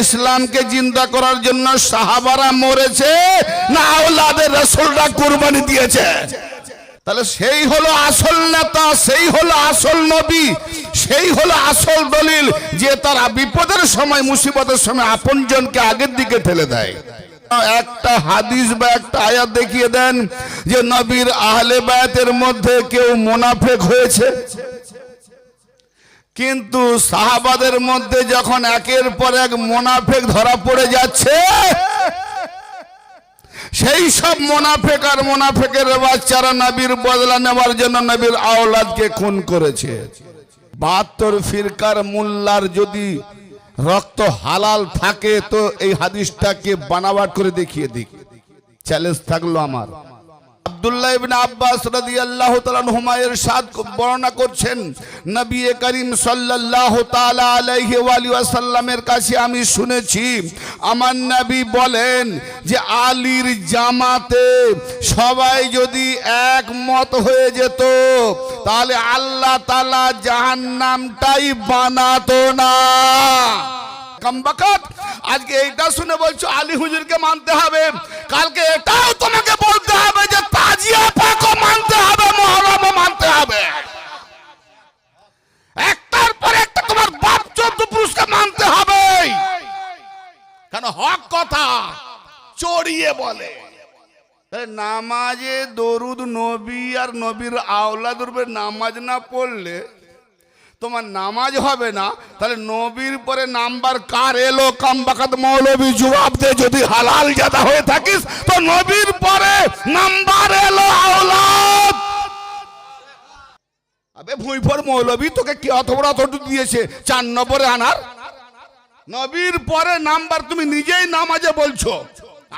ইসলামকে জিন্দা করার জন্য সাহাবারা মরেছে না আওলাদের রাসূলরা কুরবানি দিয়েছে? তাহলে সেই হলো আসল নেতা, সেই হলো আসল নবী, সেই হলো আসল দলিল যে তারা বিপদের সময় মুসিবতের সময় আপনজনকে আগের দিকে ঠেলে দেয়। একটা হাদিস বা একটা আয়াত দেখিয়ে দেন যে নবীর আহলে বায়াতের মধ্যে কেউ মুনাফিক হয়েছে। কিন্তু সাহাবাদের মধ্যে যখন একের পর এক মুনাফিক ধরা পড়ে যাচ্ছে, সেই সব মুনাফিক আর মুনাফিকের বাচ্চারা নবীর বদলা নেওয়ার জন্য নবীর আওলাদকে খুন করেছে। 72 ফিরকার মোল্লার যদি রক্ত হালাল থাকে তো এই হাদিসটাকে বানাবাট করে দেখিয়ে দিক। চ্যালেঞ্জ থাকলো আমার। আব্দুল্লাহ ইবনে আব্বাস রাদিয়াল্লাহু তাআলা আনহুমা ইরশাদ বর্ণনা করছেন, নবী করিম সাল্লাল্লাহু তাআলা আলাইহি ওয়া আলিহি ওয়াসাল্লামের কাছে আমি শুনেছি আমার নবী বলেন যে আলীর জামাতে সবাই যদি একমত হয়ে যেত তাহলে আল্লাহ তাআলা জাহান্নামটাই বানাতো না। কমবখত আজকে এইটা শুনে বলছো আলী হুজুরকে মানতে হবে, কালকে এটাও তোমাকে বলতে হবে যে তাজিয়া পাকও মানতে হবে, মুহররমও মানতে হবে। একটার পর একটা তোমার বাপ চোদ্দ পুরুষকে মানতে হবে, কেন হক কথা চড়িয়ে বলে। নামাজে দরুদ নবী আর নবীর আওলাদের উপরে নামাজ না পড়লে তোমার নামাজ হবে না। তাহলে নবীর পরে নাম্বার কার এলো? কমবখত মৌলবী জবাব দে। যদি হালাল জাদা হয়ে থাকিস তো নবীর পরে নাম্বার এলো আওলাদ। আবে ভুঁইফর মৌলবী তোকে কি অত বড় অতটুকু দিয়েছে 4 নম্বরে আনার? নবীর পরে নাম্বার তুমি নিজেই নামাজে বলছো,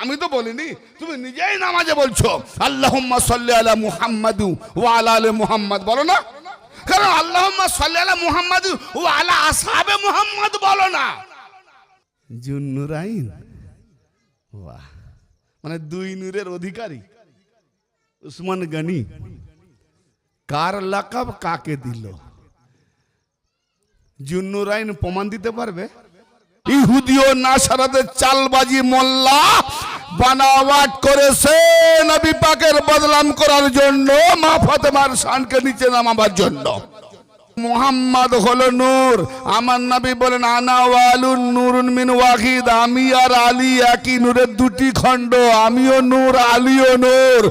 আমি তো বলিনি, তুমি নিজেই নামাজে বলছো আল্লাহুম্মা সাল্লি আলা মুহাম্মাদ ওয়া আলা আলি মুহাম্মাদ, বলো না? কারণ আল্লাহুম্মা সাল্লি আলা মুহাম্মাদ ওয়া আলা আসহাবে মুহাম্মাদ বলো না। জুন্নুরাইন, বাহ, মানে 2 নূরের অধিকারী উসমান গনি কার লাকাব কাকে দিল? জুন্নুরাইন প্রমাণ দিতে পারবে? ইহুদি ও নাসারাদের চালবাজি মোল্লা বানাওয়াট করেছে নবী পাকের বদনাম করার জন্য, মা ফাতেমার শানকে নিচে নামাবার জন্য। মুহাম্মদ হলো নূর, আমার নবী বলেন আনা ওয়ালুন নূরুন মিন ওয়াহিদ, আমি আর আলী একই নূরের 2টি খণ্ড, আমিও নূর আলীও নূর।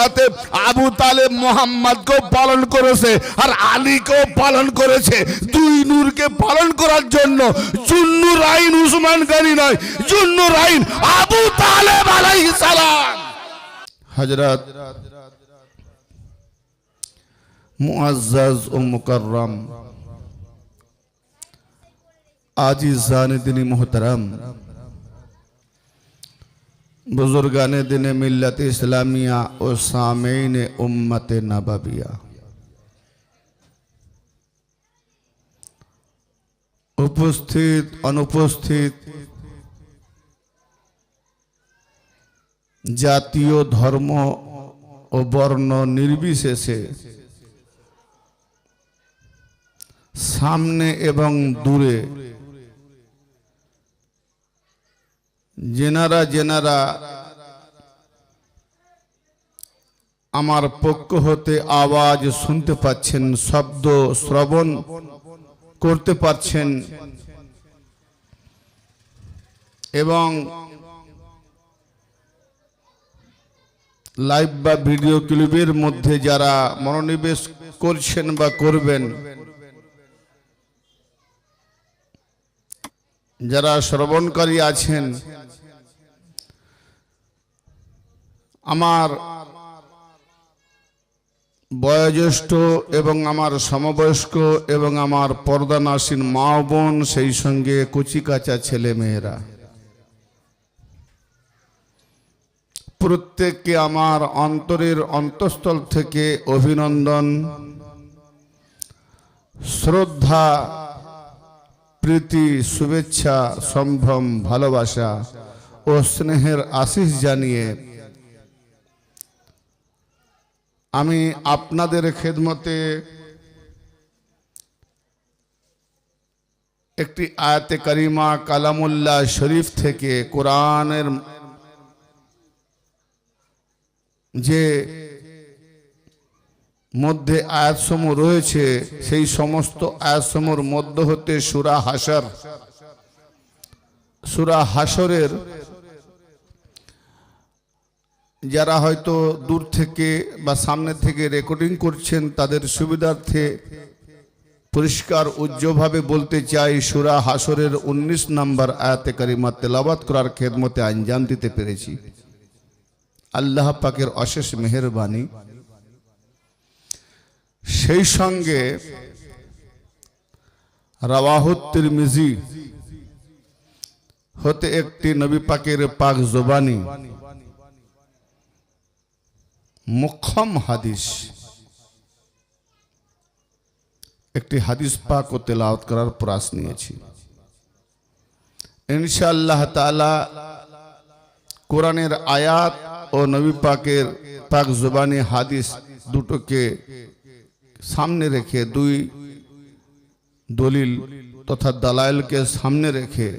অতএব আবু তালেব মুহাম্মদকেও পালন করেছে আর আলীকেও পালন করেছে। 2 নূরকে পালন করার জন্য জুন্নুরাইন উসমান গনি নয়, জুন্নুরাইন আবু তালেব আলাইহিস সালাম। হযরত মুআজ্জাজ ও মুকাররম আজিজান দিনী মোহতারাম, বুজুর্গানে দিনে মিল্লাত ইসলামিয়া ও সামেইনে উম্মতে নাবাবিয়া, উপস্থিত অনুপস্থিত, জাতীয় ধর্ম ও বর্ণ নির্বিশেষে সামনে এবং দূরে যেনারা যেনারা আমার পক্ষ হতে আওয়াজ শুনতে পাচ্ছেন, শব্দ শ্রবণ করতে পারছেন এবং লাইভ বা ভিডিও ক্লিপের মধ্যে যারা মনোনিবেশ করছেন বা করবেন, যারা শ্রবণকারী আছেন, আমার বয়োজ্যেষ্ঠ এবং আমার সমবয়স্ক এবং আমার পর্দানাসীন মা বোন, সেই সঙ্গে কচিকাচা ছেলে মেয়েরা, প্রত্যেককে আমার অন্তরের অন্তঃস্থল থেকে অভিনন্দন, শ্রদ্ধা, প্রীতি, শুভেচ্ছা, সম্ভ্রম, ভালোবাসা ও স্নেহের আশিস জানিয়ে আমি আপনাদের খেদমতে একটি আয়াতে কারিমা কালামুল্লাহ শরীফ থেকে, কোরআনের যে মধ্যে আয়াতসমূহ রয়েছে সেই সমস্ত আয়াতসমূহের মধ্য হতে সূরা হাশরের যারা হয়তো দূর থেকে বা সামনে থেকে রেকর্ডিং করছেন তাদের সুবিধার্থে পরিষ্কার উজ্জ্বলভাবে বলতে চাই, সূরা হাশরের 19 নম্বর আয়াতে কারিমা তেলাওয়াত করার খেদমতে আঞ্জাম দিতে পেরেছি। আল্লাহ পাকের অশেষ মেহেরবানি। সেই সঙ্গে রাওয়াহুত তিরমিজি হতে একটি নবী পাকের পাক জবানি মুখ্যম হাদিস, একটি হাদিস পাক ও তেলাওয়াত করার প্রয়াস নিয়েছি। ইনশাআল্লাহ তাআলা কোরআনের আয়াত ও নবী পাকের পাক জবানি হাদিস দুটোকে সামনে রেখে, দুই দলিল তথা দালাইলকে সামনে রেখে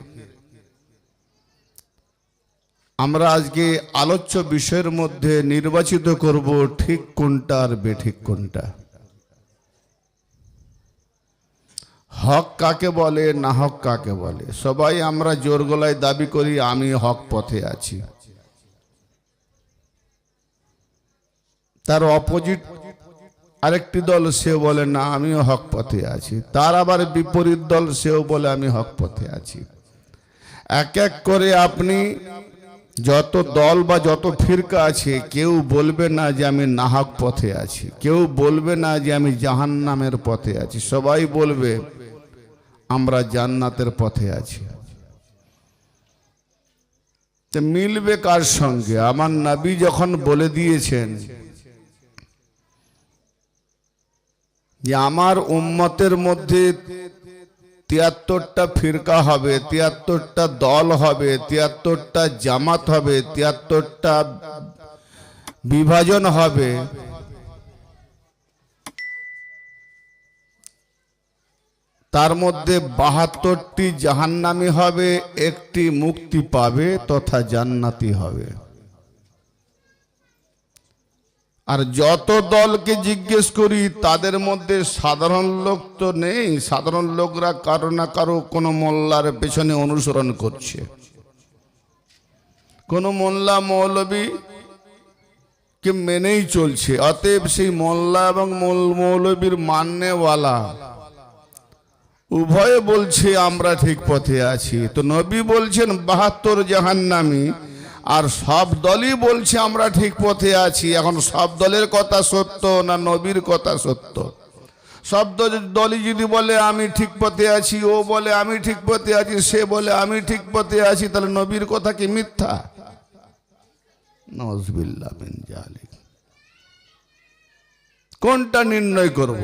আমরা আজকে আলোচ্য বিষয়ের মধ্যে নির্বাচিত করব ঠিক কোনটা আর বেঠিক কোনটা, হক কাকে বলে, না হক কাকে বলে। সবাই আমরা জোর গলায় দাবি করি আমি হক পথে আছি, তার অপোজিট আরেকটি দল সেও বলে না আমিও হক পথে আছি, তার আবার বিপরীত দল সেও বলে আমি হক পথে আছি। এক এক করে আপনি যত দল বা যত ফিরকা আছে কেউ বলবে না যে আমি নাহক পথে আছি, কেউ বলবে না যে আমি জাহান্নামের পথে আছি, সবাই বলবে আমরা জান্নাতের পথে আছি। তো মিলবে কার সঙ্গে? আমার নবী যখন বলে দিয়েছেন যে আমার উম্মতের মধ্যে 73টা ফিরকা হবে, 73টা দল হবে, 73টা জামাত হবে, 73টা বিভাজন হবে, তার মধ্যে 72টি জাহান্নামী হবে, একটি মুক্তি পাবে তথা জান্নাতি হবে। আর যত দলকে জিজ্ঞেস করি তাদের মধ্যে সাধারণ লোক তো নেই, সাধারণ লোকরা কারো না কারো কোনো মোল্লার পেছনে অনুসরণ করছে, কোনো মোল্লা মৌলবী কে মেনেই চলছে। অতএব সেই মোল্লা এবং মৌলবীর মাননেওয়ালা উভয়ে বলছে আমরা ঠিক পথে আছি। তো নবী বলছেন 72 জাহান্নামী, আর সব দলই বলছে আমরা ঠিক পথে আছি। এখন সব দলের কথা সত্য না নবীর কথা সত্য? সব দলই যদি বলে আমি ঠিক পথে আছি, ও বলে আমি ঠিক পথে আছি, সে বলে আমি ঠিক পথে আছি, তাহলে নবীর কথা কি মিথ্যা? নাউযুবিল্লাহ মিন যালিক। কোনটা নির্ণয় করব?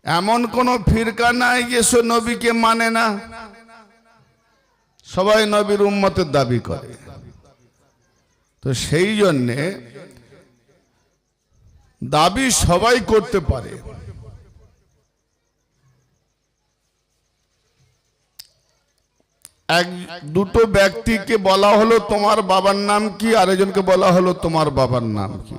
এমন কোন ফিরকা নাই যে সে নবীকে মানে না, সবাই নবীর উম্মতের দাবি করে। তো সেই জন্যে দাবি সবাই করতে পারে। দুটো ব্যক্তিকে বলা হলো তোমার বাবার নাম কি, আরেকজনকে বলা হলো তোমার বাবার নাম কি।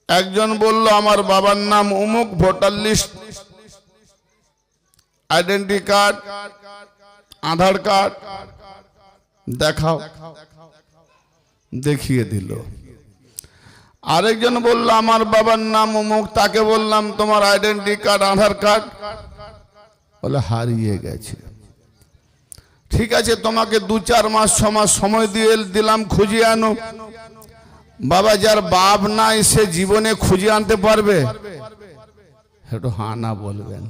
একজন বলল আমার বাবার নাম অমুক, ভোটার লিস্ট, আইডেন্টি কার্ড, আধার কার্ড দেখাও, দেখিয়ে দিল। আরেকজন বলল আমার বাবার নাম অমুক, তাকে বললাম তোমার আইডেন্টি কার্ড, আধার কার্ড, বলে হারিয়ে গেছে। ঠিক আছে, তোমাকে 2-4 মাস 6 মাস সময় দিয়ে দিলাম, খুঁজে আনো। বাবা যার বাপ নাই সে জীবনে খুঁজে আনতে পারবে? একটু হ্যাঁ না বলবেন।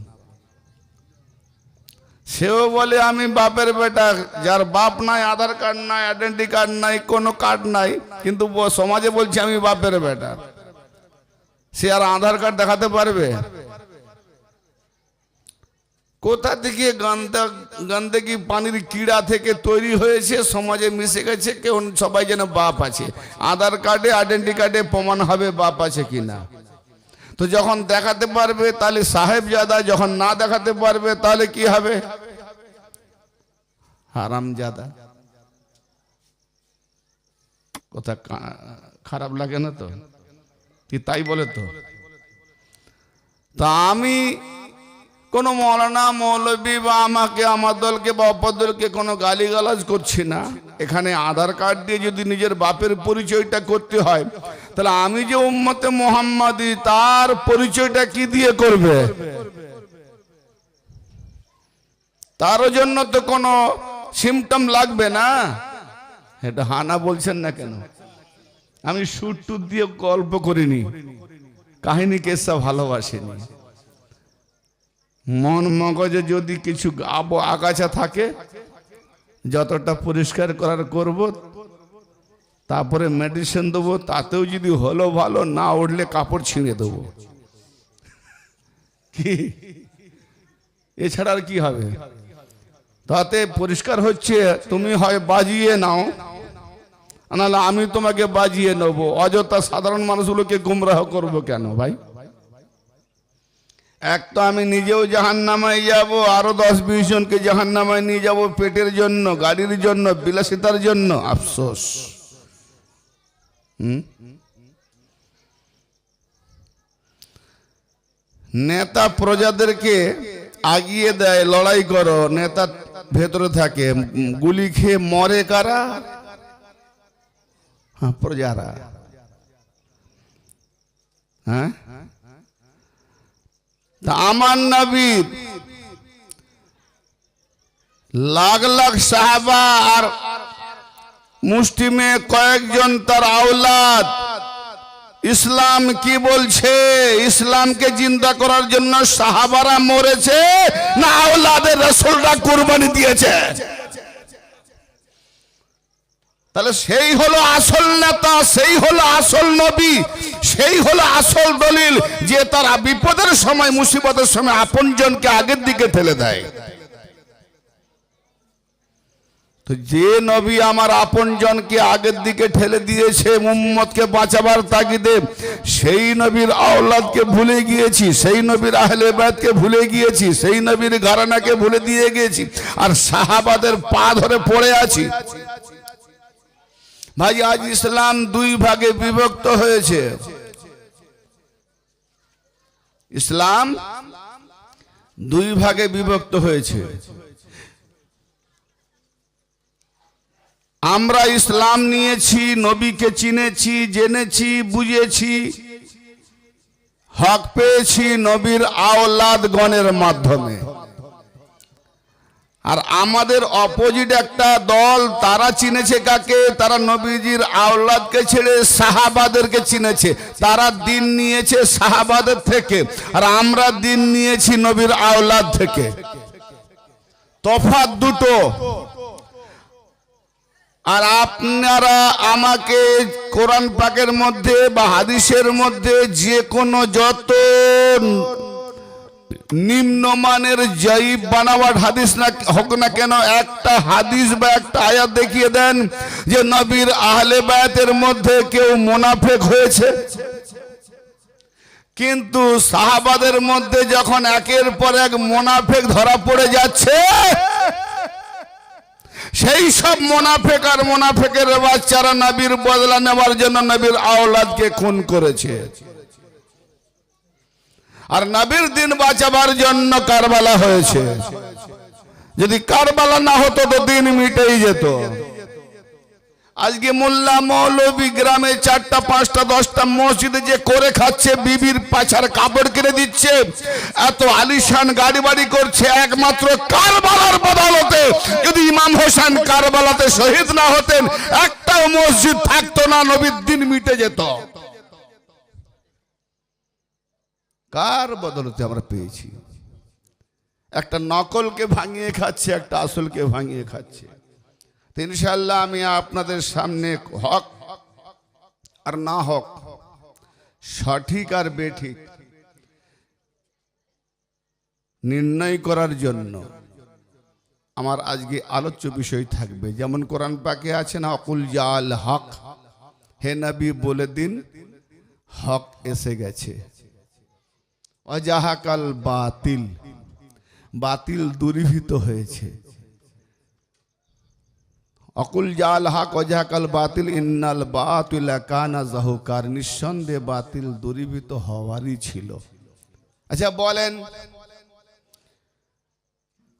সেও বলে আমি বাপের বেটা, যার বাপ নাই, আধার কার্ড নাই, আইডেন্টি কার্ড নাই, কোনো কার্ড নাই, কিন্তু সমাজে বলছে আমি বাপের বেটা। সে আর আধার কার্ড দেখাতে পারবে? কোথা থেকে গন্ডগি পানির কিড়া থেকে তৈরি হয়েছে, সমাজে মিশে গেছে, কেউ সবাই যেন বাপ আছে। আধার কার্ডে আইডেন্টি কার্ডে প্রমাণ হবে বাপ আছে কিনা। তো যখন দেখাতে পারবে তাহলে সাহেবজাদা, যখন না দেখাতে পারবে তাহলে কি হবে? হারামজাদা। কথা খারাপ লাগে না তো? কি তাই বলে তো? তা আমি কোনো মৌলানা মৌলবী বা আমাকে, আমার দলকে বা অপর দলকে কোনো গালিগালাজ করছি না। এখানে আধার কার্ড দিয়ে যদি নিজের বাপের পরিচয়টা করতে হয়, তাহলে আমি যে উম্মতে মুহাম্মাদি তার পরিচয়টা কি দিয়ে করবে? তার জন্য তো কোনো সিমটম লাগবে না। এটা হানা বলছেন না কেন? আমি সুট টুট দিয়ে গল্প করিনি, কাহিনী কেসা ভালোবাসিনি। মন মগজে যদি কিছু আগাছা থাকে, যতটা পরিষ্কার করার করব, তারপরে মেডিসিন দেবো। তাতেও যদি হলো ভালো, না উঠলে কাপড় ছিঁড়ে দেবো। কি এছাড়া আর কি হবে? তাতে পরিষ্কার হচ্ছে, তুমি হয় বাজিয়ে নাও, নাহলে আমি তোমাকে বাজিয়ে নেব। অযথা সাধারণ মানুষগুলোকে গুমরাহ করব কেন ভাই? এক তো আমি নিজেও জাহান্নামায় যাব, আরো 10-20 জনকে জাহান্নামায় নিয়ে যাব পেটের জন্য, গাড়ির জন্য, বিলাসিতার জন্য। আফসোস। নেতা প্রজাদেরকে আগিয়ে দেয়, লড়াই করো। নেতা ভেতরে থাকে, গুলি খেয়ে মরে কারা? প্রজারা। হ্যাঁ, তা আমার নবীর লাখ লাখ সাহাবা আর মুসলিমে কয়েকজন তার আওলাদ ইসলাম কি বলছে? ইসলামকে জিন্দা করার জন্য সাহাবারা মরেছে না আওলাদের রাসূলরা কুরবানি দিয়েছে? তাহলে সেই হলো আসল নেতা, সেই হলো আসল নবী, সেই হলো আসল দলিল, যে তার বিপদের সময়, মুসিবতের সময় আপনজনকে আগের দিকে ঠেলে দেয়। তো যে নবী আমার আপনজনকে আগের দিকে ঠেলে দিয়েছে উম্মতকে বাঁচাবার তাগিদে, সেই নবীর আওলাদকে ভুলে গিয়েছি, সেই নবীর আহলে বায়তকে ভুলে গিয়েছি, সেই নবীর ঘরানাকে ভুলে দিয়ে গিয়েছি, আর সাহাবাদের পা ধরে পড়ে আছি। ভাই, আজ ইসলাম দুই ভাগে বিভক্ত হয়েছে। ইসলাম দুই ভাগে বিভক্ত হয়েছে। আমরা ইসলাম নিয়েছি, নবীকে চিনেছি, জেনেছি, বুঝেছি, হক পেয়েছি নবীর আওলাদগণের মাধ্যমে। আর আমাদের অপোজিট একটা দল, তারা চিনেছে কাকে? তারা নবীজির আওলাদকে ছেড়ে সাহাবাদেরকে চিনেছে। তারা দিন নিয়েছে সাহাবাদের থেকে, আর আমরা দিন নিয়েছি নবীর আওলাদ থেকে। তফাৎ দুটো। আর আপনারা আমাকে কোরআন পাকের মধ্যে বা হাদিসের মধ্যে যে কোনো যত নিম্নমানের জয়ীব বানাওয়ার হাদিস না হোক না কেন, একটা হাদিস বা একটা আয়াত দেখিয়ে দেন যে নবীর আহলে বায়াতের মধ্যে কেউ মুনাফিক হয়েছে। কিন্তু সাহাবাদের মধ্যে যখন একের পর এক মুনাফিক ধরা পড়ে যাচ্ছে, সেই সব মুনাফিক আর মুনাফিকের বাচ্চারা নবীর বদলা নেওয়ার জন্য নবীর আওলাদকে খুন করেছে। আর নবীর দিন বাঁচাবার জন্য কারবালা হয়েছে। যদি কারবালা না হতো তো দিন মিটেই যেত। আজকে মোল্লা মৌলবী গ্রামে 4টা 5টা 10টা মসজিদে যে করে খাচ্ছে, বিবির পাছার কাপড় কিনে দিচ্ছে, এত আলিশান গাড়ি বাড়ি করছে, একমাত্র কারবালার বদৌলতে। যদি ইমাম হোসেন কারবালাতে শহীদ না হতেন, একটাও মসজিদ থাকতো না, নবীর দিন মিটে যেত। কার বদলতে আমরা পেয়েছি? একটা নকলকে ভাঙিয়ে খাচ্ছে, একটা আসলকে ভাঙিয়ে খাচ্ছে। ইনশাআল্লাহ আমি আপনাদের সামনে হক আর না হক, সঠিক আর বেঠিক নির্ণয় করার জন্য আমার আজকে আলোচ্য বিষয় থাকবে। যেমন কোরআন পাকে আছে না, আকুল জাল হক, হে নবী বলে দিন হক এসে গেছে। অজাহাকাল বাতিল, বাতিল দূরীভূত হয়েছে। অকুল জাল হক অজাহাকাল বাতিল ইন্নাল বাতিলা কানা যাহুকার, নিঃসন্দেহে বাতিল দূরীভূত হওয়ারই ছিল। আচ্ছা বলেন,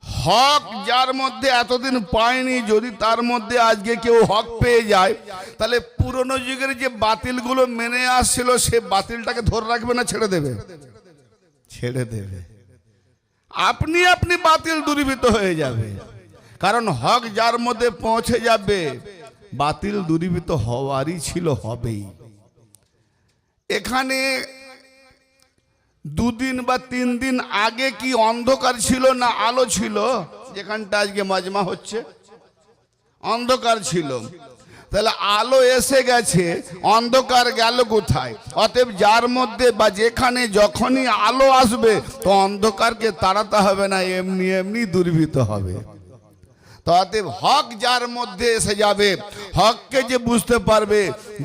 হক যার মধ্যে এতদিন পায়নি, যদি তার মধ্যে আজকে কেউ হক পেয়ে যায়, তাহলে পুরনো যুগের যে বাতিলগুলো মেনে আসছিল সে বাতিলটাকে ধরে রাখবে না ছেড়ে দেবে? ছেড়ে দেবে। আপনি আপনি বাতিল দূরীভূত হয়ে যাবে, কারণ হক যার মধ্যে পৌঁছে যাবে বাতিল দূরীভূত হওয়ারই ছিল, হবেই। এখানে দুদিন বা 3 দিন আগে কি অন্ধকার ছিল না আলো ছিল? যেখানটা আজকে মাজমা হচ্ছে অন্ধকার ছিল, তাহলে আলো এসে গেছে, অন্ধকার গেল কোথায়? অতএব যার মধ্যে বা যেখানে যখনই আলো আসবে তো অন্ধকারকে তাড়াতে হবে না, এমনি এমনি দূরীভূত হবে। তো অতএব হক যার মধ্যে এসে যাবে, হককে যে বুঝতে পারবে,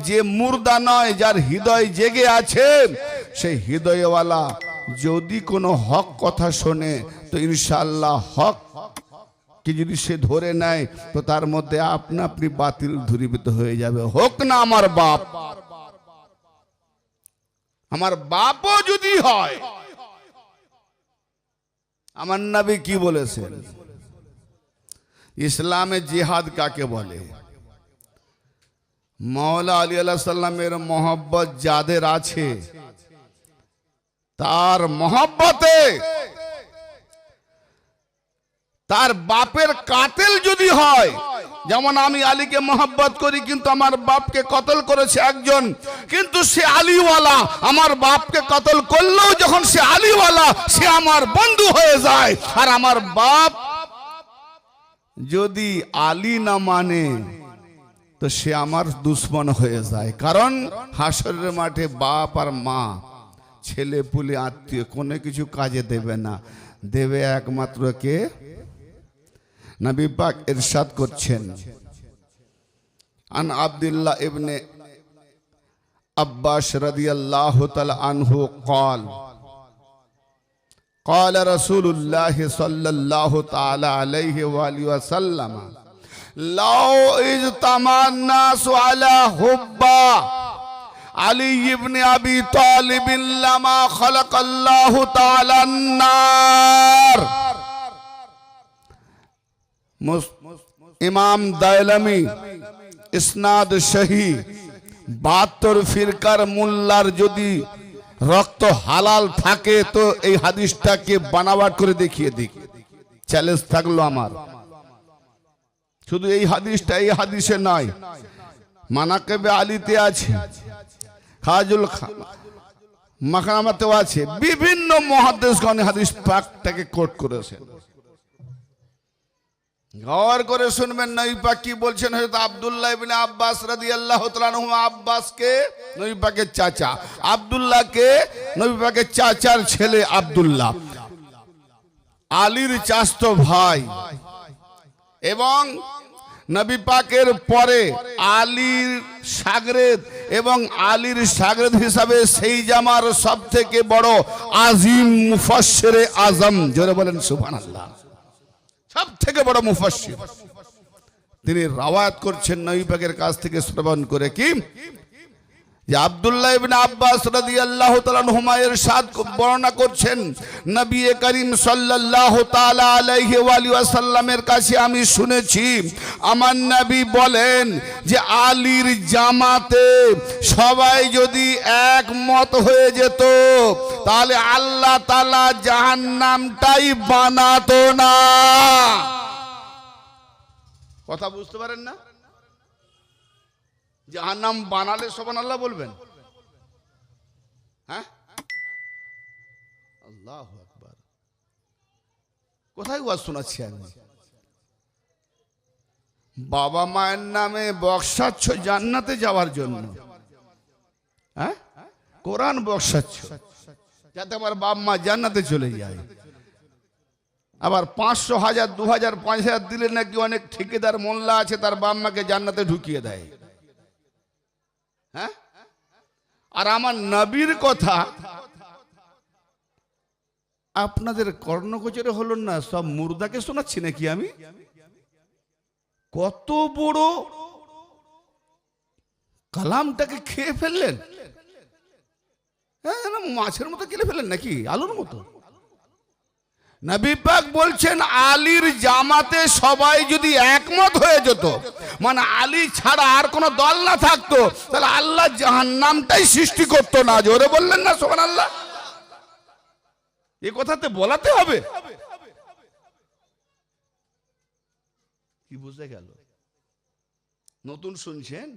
যে মুর্দা নয়, যার হৃদয় জেগে আছে, সেই হৃদয়ওয়ালা যদি কোনো হক কথা শোনে তো ইনশাআল্লাহ হক কি যদি সে ধরে নেয় তো তার মধ্যে আপনা আপনি বাতিল দূরীভূত হয়ে যাবে। হোক না আমার বাপ, আমার বাপও যদি হয়। আমার নবী কি বলেছেন? ইসলামে জিহাদ কাকে বলে? মাওলা আলী আলাইহিস সালামের মহব্বত যাদের আছে, তার মহব্বতে তার বাপের কাতেল যদি হয়, যেমন আমি আলীকে মহব্বত করি কিন্তু আমার বাপকে কতল করেছে একজন, কিন্তু সে আলীওয়ালা, আমার বাপকে কতল করলেও যখন সে আলীওয়ালা সে আমার বন্ধু হয়ে যায়। আর আমার বাপ যদি আলী না মানে তো সে আমার দুশ্মন হয়ে যায়। কারণ হাসরের মাঠে বাপ আর মা, ছেলে পুলে আত্মীয় কোনো কিছু কাজে দেবে না, দেবে একমাত্র কে? নবী পাক ইরশাদ করছেন, আন আব্দুল্লাহ ইবনে আব্বাস রাদিয়াল্লাহু তাআলা আনহু قال قال رسول الله صلى الله تعالى عليه وآله وسلم لو اجتمع الناس على حب علي بن ابي طالب لما خلق الله تعالى النار। ইমাম দায়লামি ইসনাদ সহি, 72 ফিরকার মোল্লার যদি রক্ত হালাল থাকে তো এই হাদিসটাকে বানাবাট করে দেখিয়ে দিক। চ্যালেঞ্জ থাকলো আমার। শুধু এই হাদিসটা, এই হাদিসে নয়, মানাকিবে আলীতে আছে, খাজুল মাকামাতেও আছে, বিভিন্ন মুহাদ্দিসগণ হাদিস পাকটাকে কোট করেছেন। গৌর করে শুনবেন নবী পাক কি বলছেন। হযরত আব্দুল্লাহ ইবনে আব্বাস রাদিয়াল্লাহু তাআলা আনহু, আব্বাসকে নবী পাকের চাচা, আব্দুল্লাহকে নবী পাকের চাচার ছেলে আব্দুল্লাহ, আলীর চাচতো ভাই, এবং নবী পাকের পরে আলীর শাগরেদ এবং আলীর শাগরেদ হিসাবে সেই জামার সব থেকে বড় আজিম মুফাসসিরে আজম, জোরে বলেন সুবহানাল্লাহ, সব থেকে বড় মুফাসসির, তিনি রাওয়ায়াত করছেন নবী পাকের কাছ থেকে শ্রবণ করে কি, যে আব্দুল্লাহ ইবনে আব্বাস রাদিয়াল্লাহু তাআলা আনহুমা ইরশাদ বর্ণনা করছেন, নবী করিম সাল্লাল্লাহু তাআলা আলাইহি ওয়া আলিহি ওয়াসাল্লামের কাছে আমি শুনেছি আমার নবী বলেন যে আলীর জামাতে সবাই যদি একমত হয়ে যেত তাহলে আল্লাহ তাআলা জাহান্নামটাই বানাতো না। কথা বুঝতে পারেন না? জাহান্নাম বানালে সুবহানাল্লাহ বলবেন? হ্যাঁ, আল্লাহু আকবার। কোথায় ওয়াজ শোনাচ্ছি আমি? বাবা মায়ের নামে বক্সাচ্ছ জান্নাতে যাওয়ার জন্য, হ্যাঁ, কোরআন বক্সাচ্ছ যাতে আমার বাপ মা জান্নাতে চলে যায়। আবার 500, 1000, 2000, 5000 দিলে নাকি অনেক ঠিকাদার মোল্লা আছে তার বাপ মাকে জান্নাতে ঢুকিয়ে দেয়। হ্যাঁ, আর আমার নবীর কথা, আপনাদের কর্ণগোচরে হলো না, সব মুর্দাকে শোনাচ্ছি নাকি আমি? কত বড় কালামটাকে খেয়ে ফেললেন, হ্যাঁ, মাছের মতো খেলে ফেললেন নাকি আলুর মতো? নবী পাক বলছেন আলীর জামাতে সবাই যদি একমত হয়ে যেত, মানে আলী ছাড়া আর কোন দল না থাকতো, তাহলে আল্লাহ জাহান্নামটাই সৃষ্টি করতো না। জোরে বললেন না সুবহানাল্লাহ? এই কথাতে বলাতে হবে। কি বুঝে গেল? নতুন শুনছেন?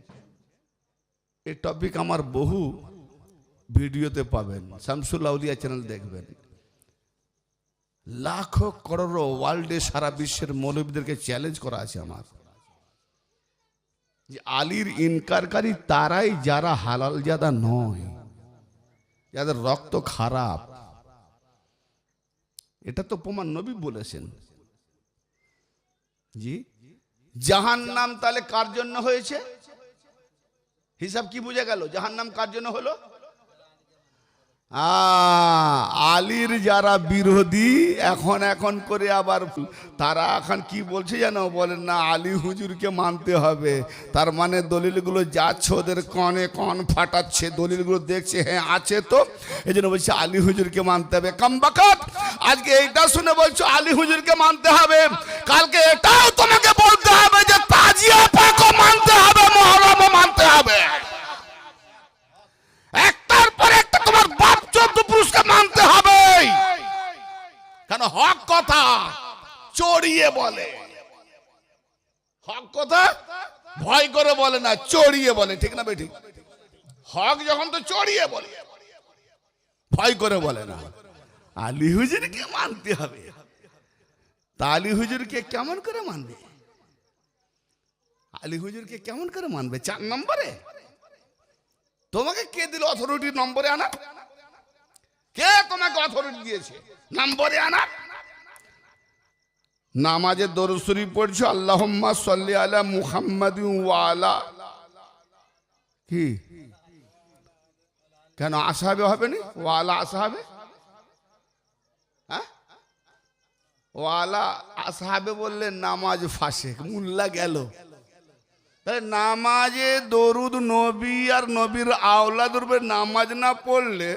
এই টপিক আমার বহু ভিডিওতে পাবেন, শামসুল আউলিয়া চ্যানেল দেখবেন। লাখো করোড় ওয়ার্ল্ডে সারা বিশ্বের মৌলবীদেরকে চ্যালেঞ্জ করা আছে আমার, যে আলীর ইনকারকারী তারাই যারা হালাল জাদা নয়, যাদের রক্ত খারাপ। এটা তো প্রমাণ নবী বলেছেন। জি, জাহান্নাম তাহলে কার জন্য হয়েছে? হিসাব কি বুঝে গেল? জাহান্নাম কার জন্য হলো? আলীর যারা বিরোধী এখন করে আবার তারা এখন কি বলছে জানো? বলেন না আলী হুজুরকে মানতে হবে। তার মানে দলিলগুলো যাচ্ছে ওদের কনে কন ফাটাচ্ছে, দলিলগুলো দেখছে হ্যাঁ আছে, তো এই জন্য বলছে আলী হুজুরকে মানতে হবে। কামবাকাত, আজকে এইটা শুনে বলছো আলী হুজুরকে মানতে হবে, কালকে এটাও তোমাকে বলতে হবে যে তাজিয়া পাকও মানতে হবে, মুহররমও মানতে হবে। একটার পর একটা তোমার বাপ চোদ্দ পুরুষকে মানতে হবে। কেন? হক কথা চড়িয়ে বলে, হক কথা ভয় করে বলে না, চড়িয়ে বলে, ঠিক না বেঠিক? হক যখন তো চড়িয়ে বলে, ভয় করে বলে না। আলী হুজুরকে মানতে হবে। তা আলী হুজুরকে কেমন করে মানবে? আলী হুজুরকে কেমন করে মানবে? 4 নম্বরে তোমাকে কে দিল অথরিটি নম্বরে আনা? কে তোমাকে অথরিটি দিয়েছে নম্বরে আনা? নামাজে দরুদ শরীফ পড়ছো, আল্লাহুম্মা সাল্লি আলা মুহাম্মাদিন ওয়া আলা, কি কেন আসহাবে হবে না? ওয়া আলা আসহাবে, হ্যাঁ, ওয়া আলা আসহাবে বললে নামাজ ফাঁসে, মুল্লা গেল। নামাজে দরুদ নবী আর নবীর আওলাদের উপরে নামাজ না পড়লে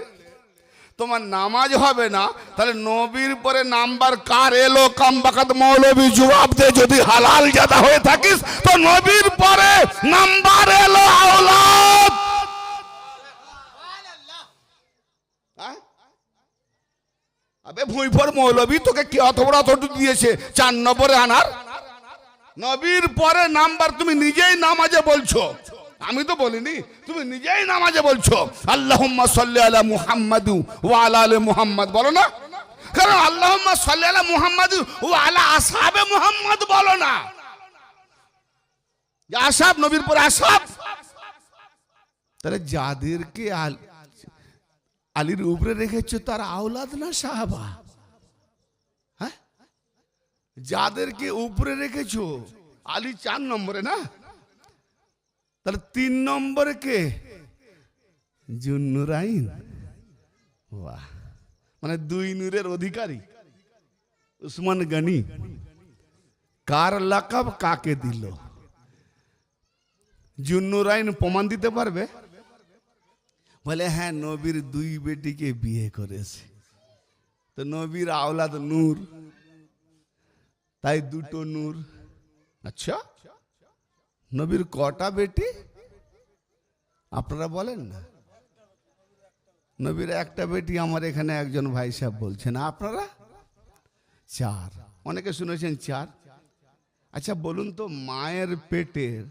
তোমার নামাজ হবে না। তাহলে নবীর পরে নাম্বার কার এলো? কামবাকাত মৌলবী জবাব দে। যদি হালাল জাদা হয়ে থাকিস তো নবীর পরে নাম্বার এলো আওলাদ। আবে ভুঁইফর মৌলবী তোকে কি অত বড় অথরিটি দিয়েছে 4 নম্বরে আনার? নবীর পরে নাম্বার তুমি নিজেই নামাজে বলছো, আমি তো বলিনি, তুমি নিজেই নামাজে বলছো আল্লাহুম্মা সাল্লি আলা মুহাম্মাদ ওয়া আলা আলি মুহাম্মাদ, বলো না? কারণ আল্লাহুম্মা সাল্লি আলা মুহাম্মাদ ওয়া আলা আসহাবে মুহাম্মাদ বলো না। আসহাব নবীর পরে আসহাব। তাহলে যাদেরকে আলীর উপরে রেখেছো তারা আওলাদ না সাহাবা? হ্যাঁ, যাদেরকে উপরে রেখেছো আলী 4 নম্বরে না, তাহলে 3 নম্বরে কে? জুন্নুরাইন। বাহ, মানে 2 নূরের অধিকারী উসমান গনি। কার লাকাব কাকে দিল? জুন্নুরাইন প্রমাণ দিতে পারবে? বলে হ্যাঁ নবীর 2 বেটিকে বিয়ে করেছে, তো নবীর আওলাদ নূর, তাই 2টো নূর। আচ্ছা, নবীর কটা বেটি আপনারা বলেন না? নবীর একটা বেটি। আমার এখানে একজন ভাই সাহেব বলছেন আপনারা 4, অনেকে শুনেছেন 4। আচ্ছা বলুন তো, মায়ের পেটের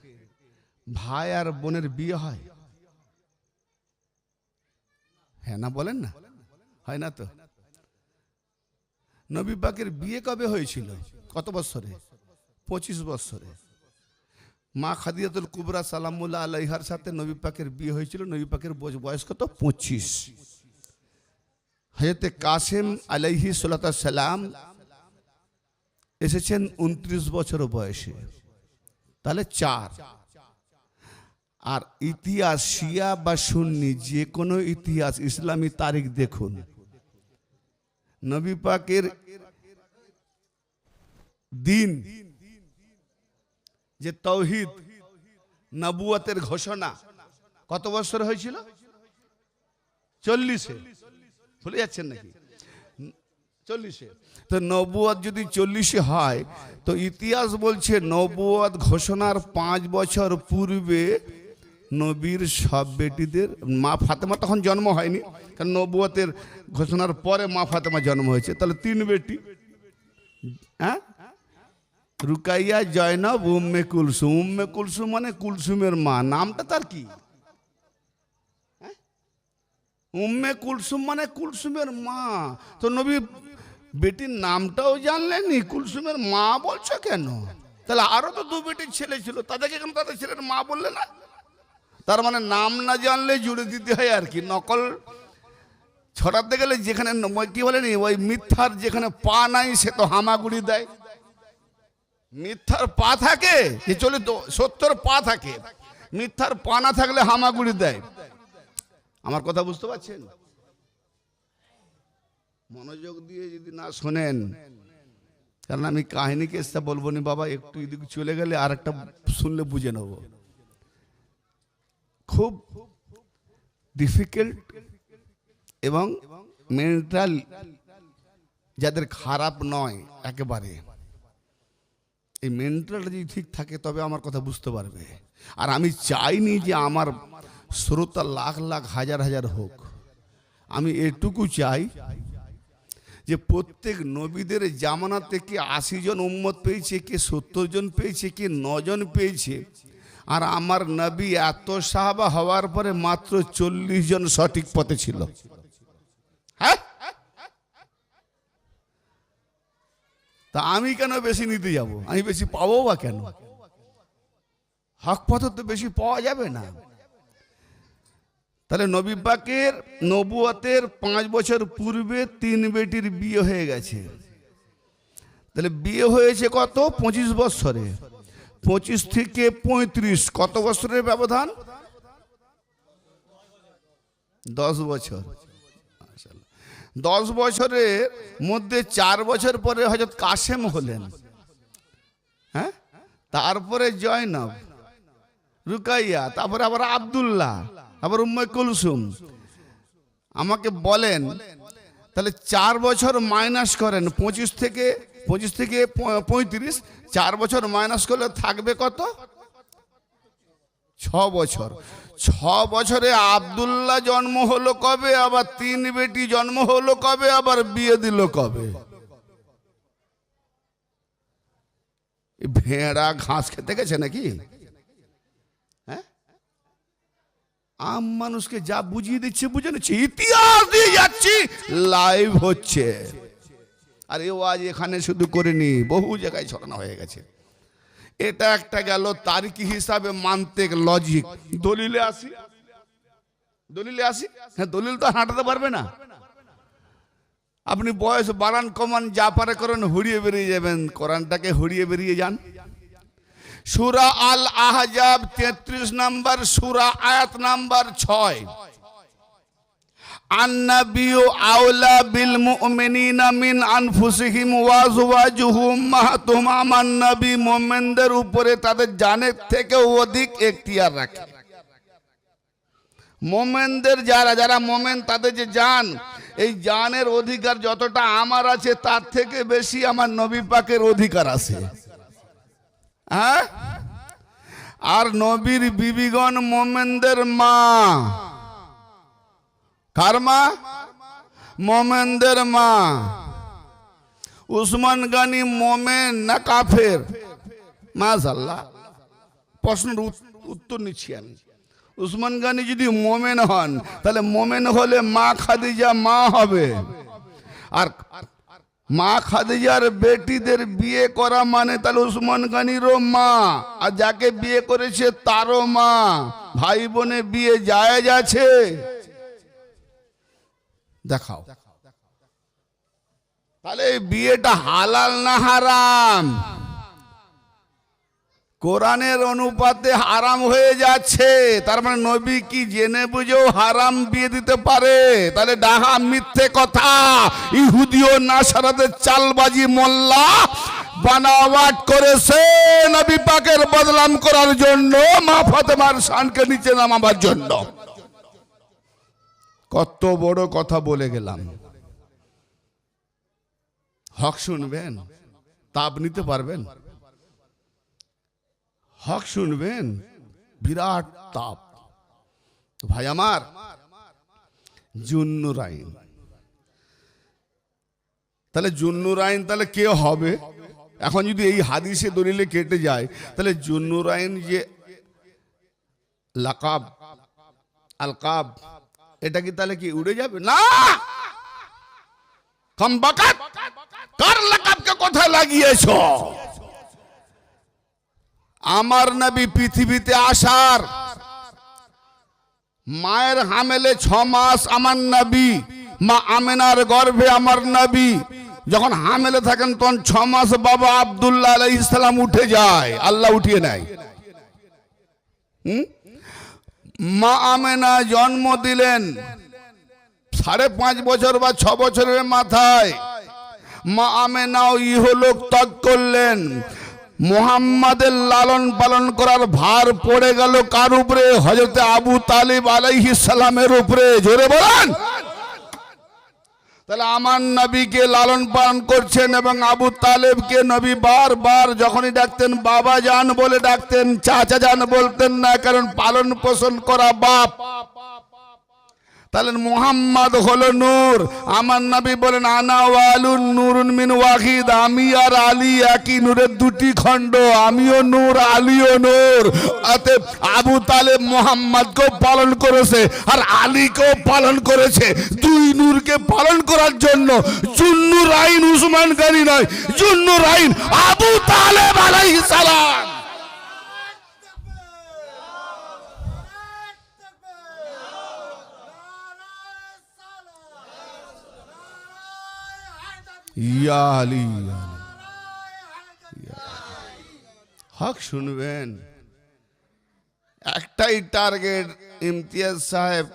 ভাই আর বোনের বিয়ে হয়? হ্যাঁ না বলেন না? হয় না তো? নবী পাকের বিয়ে কবে হয়েছিল? কত বছরে? 25 বছরে। মা খাদিজাতুল কুবরা সালামুল্লাহ আলাইহার সাথে নবী পাকের বিয়ে হয়েছিল। নবী পাকের বয়স কত? 25। হযরতে কাসেম আলাইহিস সালাম এসেছেন 29 বছর বয়সে, তাহলে 4। আর ইতিহাস শিয়া বা সুন্নি যে কোনো ইতিহাস ইসলামী তারিখ দেখুন, নবী পাকের দিন যে তাওহীদ নবুয়তের ঘোষণা কত বছর হয়েছিল? 40-এ। ভুলে যাচ্ছেন নাকি? 40-এ। তো নবুয়ত যদি 40-এ হয়, তো ইতিহাস বলছে নবুয়ত ঘোষণার 5 বছর পূর্বে নবীর সব বেটিদের, মা ফাতেমা তখন জন্ম হয়নি, কারণ নবুয়তের ঘোষণার পরে মা ফাতেমা জন্ম হয়েছে। তাহলে 3 বেটি, হ্যাঁ, রুকাইয়া, জয়নব, উম্মে কুলসুম। উম্মে কুলসুম মানে কুলসুমের মা, নামটা তার কি? উম্মে কুলসুম মানে কুলসুমের মা। তো নবী বেটির নামটাও জানলেনি, কুলসুমের মা বলছো কেন? তাহলে আরো তো 2 বেটির ছেলে ছিল, তাদেরকে কেন তাদের ছেলের মা বললে না? তার মানে নাম না জানলে জুড়ে দিতে হয় আর কি। নকল ছড়াতে গেলে যেখানে কি বলেনি, ওই মিথ্যার যেখানে পা নাই সে তো হামাগুড়ি দেয়। মিথ্যার পা থাকে, যে চলে সত্যর পা থাকে, মিথ্যার পা না থাকলে হামাগুড়ি দেয়। আমার কথা বুঝতে পারছেন? মনোযোগ দিয়ে যদি না শোনেন, কারণ আমি কাহিনী কেসটা বলবো না বাবা, একটু এদিকে চলে গেলে আর একটা শুনলে বুঝে নেব। খুব ডিফিকাল্ট এবং মেন্টাল যাদের খারাপ নয় একেবারে, এই মেন্টালটা যদি ঠিক থাকে তবে আমার কথা বুঝতে পারবে। আর আমি চাইনি যে আমার শ্রোতা লাখ লাখ হাজার হাজার হোক, আমি এটুকু চাই যে প্রত্যেক নবীদের জামানা থেকে 80 জন উম্মত পেয়েছে, কে 70 জন পেয়েছে, কে 9 জন পেয়েছে, আর আমার নবী এত সাহাবা হওয়ার পরে মাত্র 40 জন সঠিক পথে ছিল। হ্যাঁ, তা আমি কেন বেশি নিতে যাব? আমি বেশি পাবো বা কেন? হক পথ তো বেশি পাওয়া যাবে না। তাহলে নবী পাকের নবুয়তের 5 বছর পূর্বে 3 বেটির বিয়ে হয়ে গেছে। তাহলে বিয়ে হয়েছে কত? 25 বছরে। 25 থেকে 35 কত বছরের ব্যবধান? 10 বছর। 10 বছরের মধ্যে 4 বছর পরে হযরত কাসেম হলেন, হ্যাঁ, তারপরে জয়নব, রুকাইয়া, তারপরে আবার আব্দুল্লাহ, আবার উম্মে কুলসুম। আমাকে বলেন তাহলে 4 বছর মাইনাস করেন, 25 থেকে 35, 4 বছর মাইনাস করলে থাকবে কত? 6 বছর। 6 বছরে আব্দুল্লাহ জন্ম হলো কবে? আবার 3 বেটি জন্ম হলো কবে? আবার বিয়ে দিল কবে? ভেড়া ঘাস খেতে গেছে নাকি? হ্যাঁ, আম মানুষকে যা বুঝিয়ে দিচ্ছে বুঝে নিচ্ছে, ইতিহাস দিয়ে যাচ্ছি, লাইভ হচ্ছে। আর এ আজ এখানে শুধু করেনি, বহু জায়গায় ছড়ানো হয়ে গেছে। এটা একটা গেল তারিখি হিসাবে মানতে লজিক। দলিলে আসি, হ্যাঁ, দলিল তো হাঁটাতে পারবে না। আপনি বয়স বাড়ান কমান যা পারে করেন, হুড়িয়ে বেরিয়ে যাবেন। কোরআনটাকে হুড়িয়ে বেরিয়ে যান। সূরা আল আহজাব 33 নম্বর সূরা, আয়াত নাম্বার 6। আন-নাবিয়্যু আওলা বিল মুমিনিনা মিন আনফুসিহিম ওয়া আযওয়াজুহুম উম্মাহাতুহুম। আমার নবী মুমিনদের উপরে তাদের জানের থেকেও অধিক এখতিয়ার রাখে। মুমিনদের যারা মুমিন, তাদের যে জান, এই জানের অধিকার যতটা আমার আছে তার থেকে বেশি আমার নবী পাকের অধিকার আছে। হ্যাঁ, আর নবীর বিবিগণ মুমিনদের মা। কার মা? মুমিনদের মা। উসমান গনি মুমিন না কাফের? মাশাআল্লাহ, প্রশ্নের উত্তর নিচ্ছি আমি। উসমান গনি যদি মুমিন হন, তাহলে মুমিন হলে মা খাদিজা মা হবে। আর মা খাদিজার বেটিদের বিয়ে করা মানে তাহলে উসমান গনিরও মা, আর যাকে বিয়ে করেছে তারও মা। ভাই বোনে বিয়ে জায়েজ আছে? দেখাও। তাহলে বিয়েটা হালাল না হারাম? কোরআনের অনুপাতে হারাম হয়ে যাচ্ছে, তার মানে নবী কি জেনে বুঝেও হারাম বিয়ে দিতে পারে? তাহলে ডাহা মিথ্যে কথা, ইহুদি ও নাসারাদের চালবাজি মোল্লা বানাওয়াট করেছে নবী পাকের বদনাম করার জন্য, মা ফাতেমার শানকে নিচে নামাবার জন্য। কত বড় কথা বলে গেলাম। হক শুনবেন, তাপ নিতে পারবেন? হক শুনবেন, বিরাট তাপ। ভাই আমার, জুন্নুরাইন, তাহলে জুন্নুরাইন তাহলে কে হবে? এখন যদি এই হাদিসে দলিলে কেটে যায়, তাহলে জুন্নুরাইন যে লাকাব আলকাব, এটা কি তাহলে কি উড়ে যাবে? না, কমবাকাত, কার লাকাবকে কোথায় লাগিয়েছ? আমার নবী পৃথিবীতে আসার মায়ের হামেলে 6 মাস আমার নবী, মা আমেনার গর্ভে আমার নবী যখন হামেলে থাকেন তখন 6 মাস বাবা আব্দুল্লাহ আলাইহিস সালাম উঠে যায়, আল্লাহ উঠিয়ে নেয়। মা আমেনা জন্ম দিলেন 5.5 বছর বা 6 বছরের মাথায়। মা আমেনাও ইহলোক ত্যাগ করলেন। মুহাম্মাদের লালন পালন করার ভার পড়ে গেল কার উপরে? হযরত আবু তালিব আলাইহিস সালামের উপরে। জোরে বলেন। তাহলে আমার নবীকে লালন পালন করছেন এবং আবু তালেবকে নবী বারবার যখনই ডাকতেন বাবা জান বলে ডাকতেন, চাচা জান বলতেন না, কারণ পালন পোষণ করা বাপ। তাহলে মুহাম্মদ হলো নূর। আমার নবী বলেন আনা ওয়ালুন নূরুন মিন ওয়াহিদ, আমি আর আলী একই নূরের 2টি খণ্ড, আমিও নূর আলীও নূর। অতএব আবু তালেব মুহাম্মদকেও পালন করেছে আর আলীকেও পালন করেছে। 2 নূরকে পালন করার জন্য জুন্নুরাইন উসমান গনি নয়, জুন্নুরাইন আবু তালেব আলাইহিস সালাম। ইয়া আলী, হক শুনবেন। একটাই টার্গেট, ইমতিয়াজ সাহেব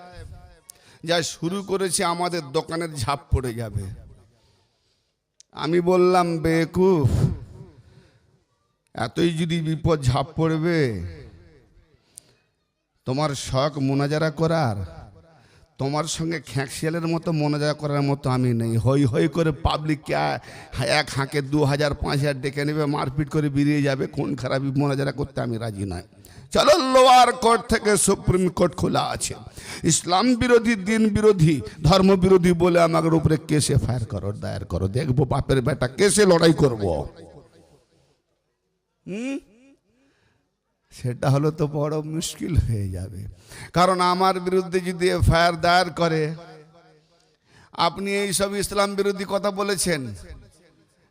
যা শুরু করেছে আমাদের দোকানের ঝাপ পড়ে যাবে। আমি বললাম বেকুফ, এতই যদি বিপদ ঝাপ পড়বে, তোমার শখ মোনাজারা করার, তোমার সঙ্গে খ্যাঁকশিয়ালের মতো মোনাজারা করার মতো আমি নেই। হই হই করে পাবলিককে এক হাঁকে 2000 5000 ডেকে নেবে, মারপিট করে বেরিয়ে যাবে। কোন খারাপই মোনাজারা করতে আমি রাজি নয়। চলো, লোয়ার কোর্ট থেকে সুপ্রিম কোর্ট খোলা আছে। ইসলাম বিরোধী, দিন বিরোধী, ধর্ম বিরোধী বলে আমাদের উপরে কেসে ফায়ার করো, দায়ের করো, দেখবো বাপের বেটা কেসে লড়াই করব। সেটা হলো তো বড় মুশকিল হয়ে যাবে, কারণ আমার বিরুদ্ধে যদি এফআইআর দায়ের করে, আপনি এই সব ইসলাম বিরোধী কথা বলেছেন,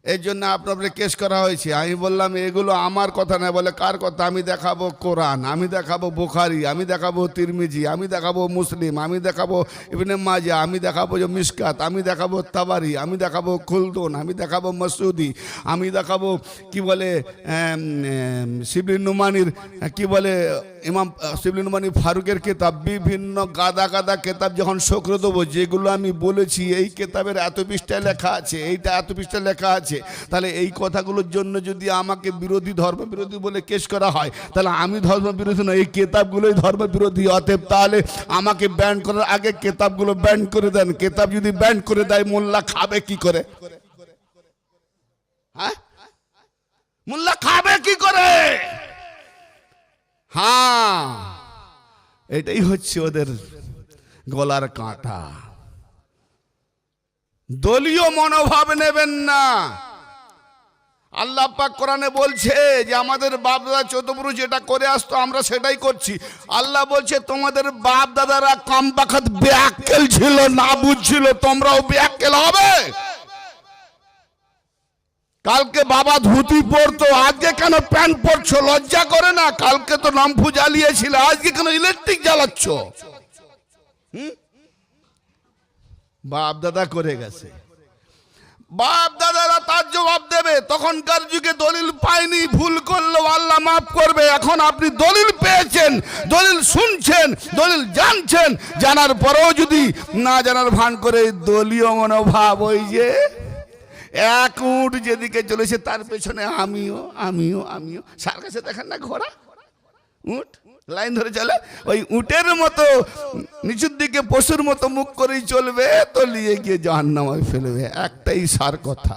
এই জন্য আপনার কেস করা হয়েছে। আমি বললাম এগুলো আমার কথা না। বলে কার কথা? আমি দেখাবো কোরআন, আমি দেখাবো বুখারী, আমি দেখাবো তিরমিজি, আমি দেখাবো মুসলিম, আমি দেখাবো ইবনে মাজা, আমি দেখাবো যে মিশকাত, আমি দেখাবো তাবারি, আমি দেখাবো খুলদুন, আমি দেখাবো মাসউদি, আমি দেখাবো কি বলে শিবলি নুমানির কি বলে ইমাম শিবলি নুমানি ফারুকের কিতাব, বিভিন্ন গাদা গাদা কিতাব যখন শো করে দেবো, যেগুলো আমি বলেছি এই কিতাবের এত পৃষ্ঠায় লেখা আছে, এইটা এত পৃষ্ঠায় লেখা আছে, তাহলে এই কথাগুলোর জন্য যদি আমাকে বিরোধী, ধর্ম বিরোধী বলে কেস করা হয়, তাহলে আমি ধর্ম বিরোধী নয়, এই কিতাবগুলোই ধর্ম বিরোধী। অতএব তাহলে আমাকে ব্যান করার আগে কিতাবগুলো ব্যান করে দেন। কিতাব যদি ব্যান করে দেয়, মোল্লা খাবে কি করে? হ্যাঁ, মোল্লা খাবে কি করে? হ্যাঁ, এটাই হচ্ছে ওদের গলার কাঁটা। দলীয় মনোভাব নেবেন না। আল্লাহ পাক কোরআনে বলছে যে আমাদের বাপ দাদা চৌদ্দপুরুষ যেটা করে আসতো আমরা সেটাই করছি। আল্লাহ বলছে তোমাদের বাপ দাদারা কমবখত বেআক্কেল ছিল, না বুঝছিল, তোমরাও বেআক্কেল হবে। কালকে বাবা ধুতি পরতো, আজকে কেন প্যান্ট পরছো? লজ্জা করে না? কালকে তো লম্ফু জ্বালিয়েছিল, আজকে কেন ইলেকট্রিক জ্বালাচ্ছ? বাপ দাদা করে গেছে। বাপ দাদারা তার জবাব দেবে। তখনকার যুগে দলিল পায়নি, ভুল করলো আল্লাহ মাফ করবে। এখন আপনি দলিল পেয়েছেন, দলিল শুনছেন, দলিল জানছেন, জানার পরেও যদি না জানার ভান করে দলীয় মনোভাব, ওই যে এক উট যেদিকে চলেছে তার পেছনে আমিও আমিও আমিও। সার্কাসে দেখেন না ঘোড়া, উট লাইন ধরে চলে, ওই উটের মতো নিচুর দিকে পশুর মতো মুখ করেই চলবে, তো নিয়ে গিয়ে জাহান্নামে ফেলবে। একটাই সার কথা,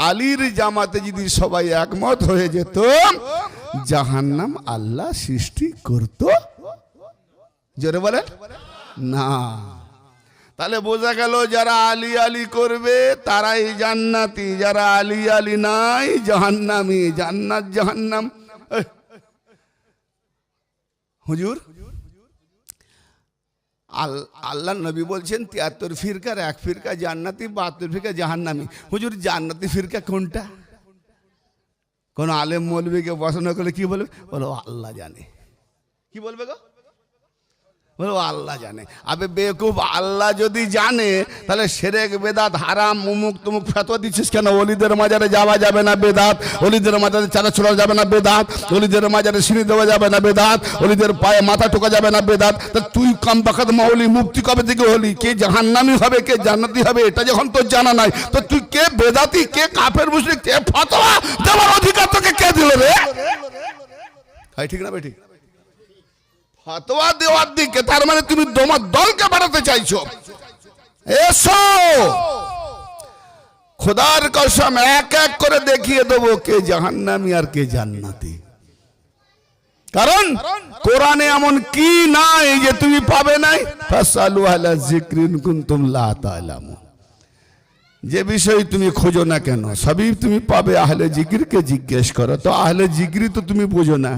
আলীর জামাতে যদি সবাই একমত হয়ে যেত, জাহান্নাম আল্লাহ সৃষ্টি করত? জোরে বলেন না। তাহলে বোঝা গেল যারা আলী আলী করবে তারাই জান্নাতি, যারা আলী আলী নাই জাহান্নামী। জান্নাত জাহান্নাম। হুজুর আল্লাহ নবী বলছেন ৭৩ ফিরকার এক ফিরকা জান্নাতি, ৭২ ফিরকা জাহান্নামী। হুজুর জান্নাতি ফিরকা কোনটা? কোন আলেম মৌলবীকে বসানো করলে কি বলবে? বলো আল্লাহ জানে। কি বলবে গো? বলো আল্লাহ জানে। আবে বেকুব, আল্লাহ যদি জানে তাহলে শিরক বেদাত হারাম মুমুক তুমুক ফতোয়া দিচ্ছিস কেন? ওলিদের মাজারে যাওয়া যাবে না বেদাত, ওলিদের মাজারে চারা ছোড়া যাবে না বেদাত, ওলিদের মাজারে সিঁড়ি দেওয়া যাবে না বেদাত, ওলিদের পায়ে মাথা ঠোকা যাবে না বেদাত। তা তুই কামবাখাত মাওলি মুক্তি কবে থেকে হলি? কে জাহান্নামী হবে কে জান্নাতি হবে এটা যখন তোর জানা নাই, তো তুই কে বেদাতি কে কাফের মুশরিক কে ফতোয়া দেওয়ার অধিকার তোকে কে দিল রে? ভাই ঠিক না বেঠিক? ফতোয়া দেওয়ার দিকে তার মানে তুমি তোমার দলকে বাড়াতে চাইছো। এসো খোদার কসম এক এক করে দেখিয়ে দেবো কে জাহান্নামী আর কে জান্নাতি। কারণ কোরআনে এমন কি নাই যে তুমি পাবে নাই? ফাসালু আলা যিকরিন কুনতুম লা তা'লামুন। যে বিষয় তুমি খোঁজো না কেন সবই তুমি পাবে। আহলে জিকিরকে জিজ্ঞেস করো, তো আহলে জিকির তো তুমি বোঝো না।